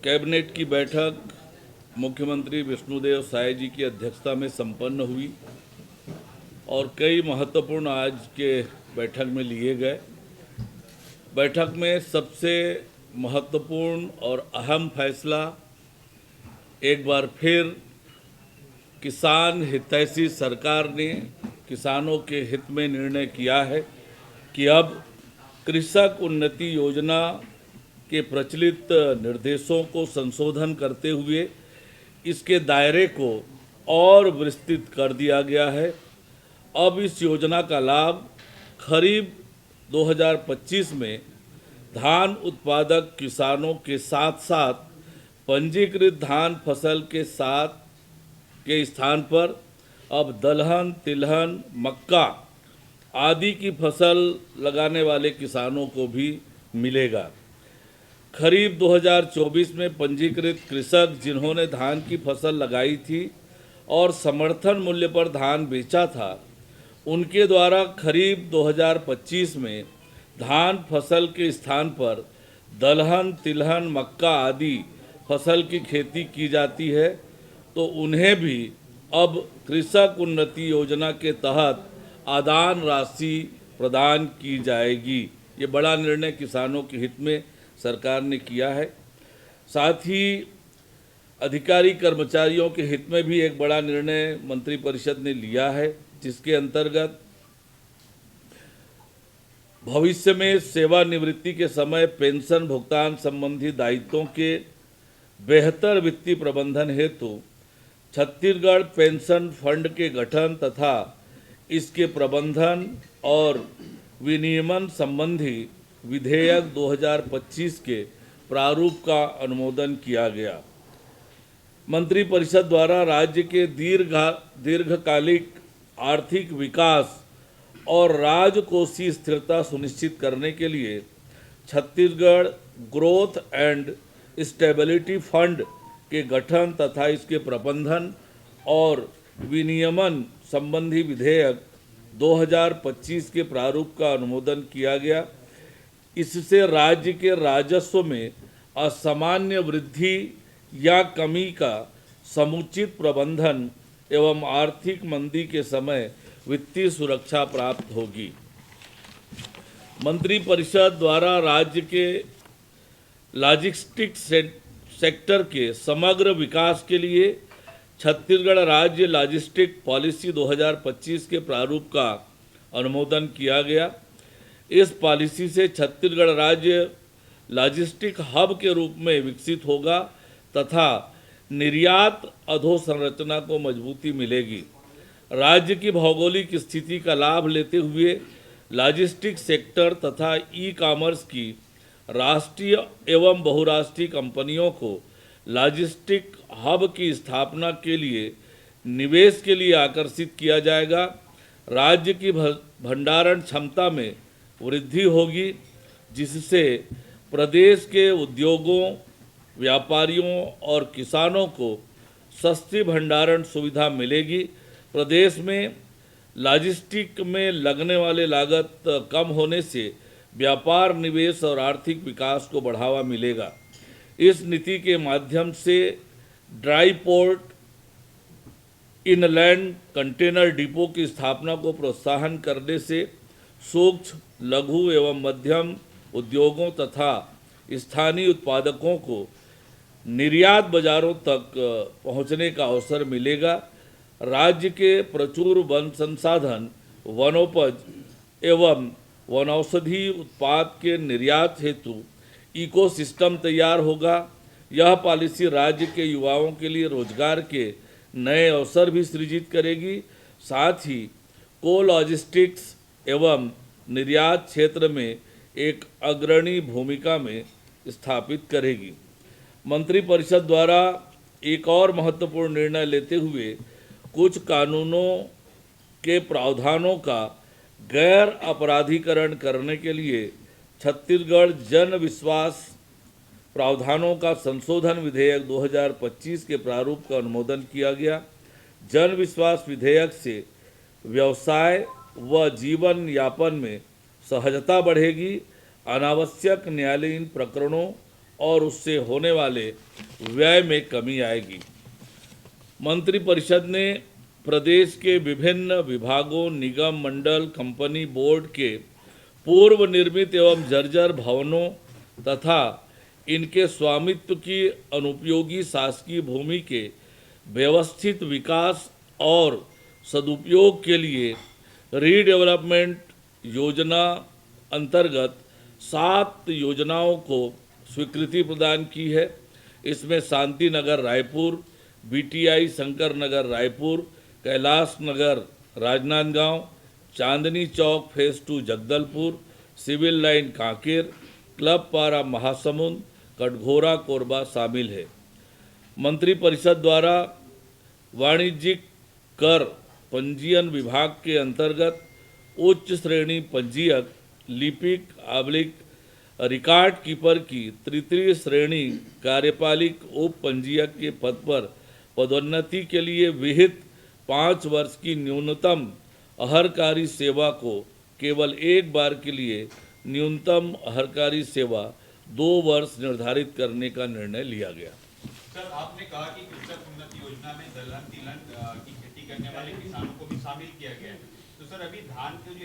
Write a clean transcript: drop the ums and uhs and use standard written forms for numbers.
Cabinet की बैठक मुख्यमंत्री विष्णुदेव साय जी की अध्यक्षता में संपन्न हुई और कई महत्वपूर्ण आज के बैठक में लिए गए। बैठक में सबसे महत्वपूर्ण और अहम फैसला एक बार फिर किसान हितैषी सरकार ने किसानों के हित में निर्णय किया है कि अब कृषक उन्नति योजना के प्रचलित निर्देशों को संशोधन करते हुए इसके दायरे को और विस्तृत कर दिया गया है। अब इस योजना का लाभ खरीफ 2025 में धान उत्पादक किसानों के साथ साथ पंजीकृत धान फसल के स्थान पर अब दलहन, तिलहन, मक्का आदि की फसल लगाने वाले किसानों को भी मिलेगा। खरीफ 2024 में पंजीकृत कृषक जिन्होंने धान की फसल लगाई थी और समर्थन मूल्य पर धान बेचा था, उनके द्वारा खरीफ 2025 में धान फसल के स्थान पर दलहन, तिलहन, मक्का आदि फसल की खेती की जाती है, तो उन्हें भी अब कृषक उन्नति योजना के तहत आदान राशि प्रदान की जाएगी। ये बड़ा निर्णय किसानों के हित में सरकार ने किया है। साथ ही अधिकारी कर्मचारियों के हित में भी एक बड़ा निर्णय मंत्रिपरिषद ने लिया है, जिसके अंतर्गत भविष्य में सेवानिवृत्ति के समय पेंशन भुगतान संबंधी दायित्वों के बेहतर वित्तीय प्रबंधन हेतु छत्तीसगढ़ पेंशन फंड के गठन तथा इसके प्रबंधन और विनियमन संबंधी विधेयक 2025 के प्रारूप का अनुमोदन किया गया। मंत्रिपरिषद द्वारा राज्य के दीर्घकालिक आर्थिक विकास और राजकोषीय स्थिरता सुनिश्चित करने के लिए Chhattisgarh growth and stability fund के गठन तथा इसके प्रबंधन और विनियमन संबंधी विधेयक 2025 के प्रारूप का अनुमोदन किया गया। इससे राज्य के राजस्व में असामान्य वृद्धि या कमी का समुचित प्रबंधन एवं आर्थिक मंदी के समय वित्तीय सुरक्षा प्राप्त होगी। मंत्रिपरिषद द्वारा राज्य के लॉजिस्टिक्स सेक्टर के समग्र विकास के लिए छत्तीसगढ़ राज्य लॉजिस्टिक पॉलिसी 2025 के प्रारूप का अनुमोदन किया गया। इस पॉलिसी से छत्तीसगढ़ राज्य लॉजिस्टिक हब के रूप में विकसित होगा तथा निर्यात अधोसंरचना को मजबूती मिलेगी। राज्य की भौगोलिक स्थिति का लाभ लेते हुए लॉजिस्टिक सेक्टर तथा ई कॉमर्स की राष्ट्रीय एवं बहुराष्ट्रीय कंपनियों को लॉजिस्टिक हब की स्थापना के लिए निवेश के लिए आकर्षित किया जाएगा। राज्य की भंडारण क्षमता में वृद्धि होगी, जिससे प्रदेश के उद्योगों, व्यापारियों और किसानों को सस्ती भंडारण सुविधा मिलेगी। प्रदेश में लॉजिस्टिक में लगने वाले लागत कम होने से व्यापार, निवेश और आर्थिक विकास को बढ़ावा मिलेगा। इस नीति के माध्यम से dry port, inland container depot की स्थापना को प्रोत्साहन करने से सूक्ष्म, लघु एवं मध्यम उद्योगों तथा स्थानीय उत्पादकों को निर्यात बाजारों तक पहुंचने का अवसर मिलेगा। राज्य के प्रचुर वन संसाधन, वनोपज एवं वनौषधि उत्पाद के निर्यात हेतु इकोसिस्टम तैयार होगा। यह पॉलिसी राज्य के युवाओं के लिए रोजगार के नए अवसर भी सृजित करेगी, साथ ही को लॉजिस्टिक्स एवं निर्यात क्षेत्र में एक अग्रणी भूमिका में स्थापित करेगी। मंत्रिपरिषद द्वारा एक और महत्वपूर्ण निर्णय लेते हुए कुछ कानूनों के प्रावधानों का गैर अपराधीकरण करने के लिए छत्तीसगढ़ जन विश्वास प्रावधानों का संशोधन विधेयक 2025 के प्रारूप का अनुमोदन किया गया। जन विश्वास विधेयक से व्यवसाय व जीवन यापन में सहजता बढ़ेगी, अनावश्यक न्यायालयीन प्रकरणों और उससे होने वाले व्यय में कमी आएगी। मंत्रिपरिषद ने प्रदेश के विभिन्न विभागों, निगम, मंडल, कंपनी, बोर्ड के पूर्व निर्मित एवं जर्जर भवनों तथा इनके स्वामित्व की अनुपयोगी शासकीय भूमि के व्यवस्थित विकास और सदुपयोग के लिए रीडेवलपमेंट योजना अंतर्गत 7 योजनाओं को स्वीकृति प्रदान की है। इसमें Shanti Nagar Raipur, BTI Shankar Nagar Raipur, Kailash Nagar Rajnandgaon, Chandni Chowk phase 2 Jagdalpur, civil line Kanker, club Para Mahasamund, Katghora Korba शामिल है। मंत्रिपरिषद द्वारा वाणिज्यिक कर पंजीयन विभाग के अंतर्गत उच्च श्रेणी पंजीयक, लिपिक रिकॉर्ड कीपर की तृतीय श्रेणी कार्यपालिक उप पंजीयक के पद पर पदोन्नति के लिए विहित 5 वर्ष की न्यूनतम अहर्कारी सेवा को केवल एक बार के लिए न्यूनतम अहर्कारी सेवा 2 वर्ष निर्धारित करने का निर्णय लिया गया। सर, आपने कहा कि कृषक उन्नति योजना में दलहन तिलहन की खेती करने वाले किसानों को भी शामिल किया गया है। तो सर, अभी धान के जो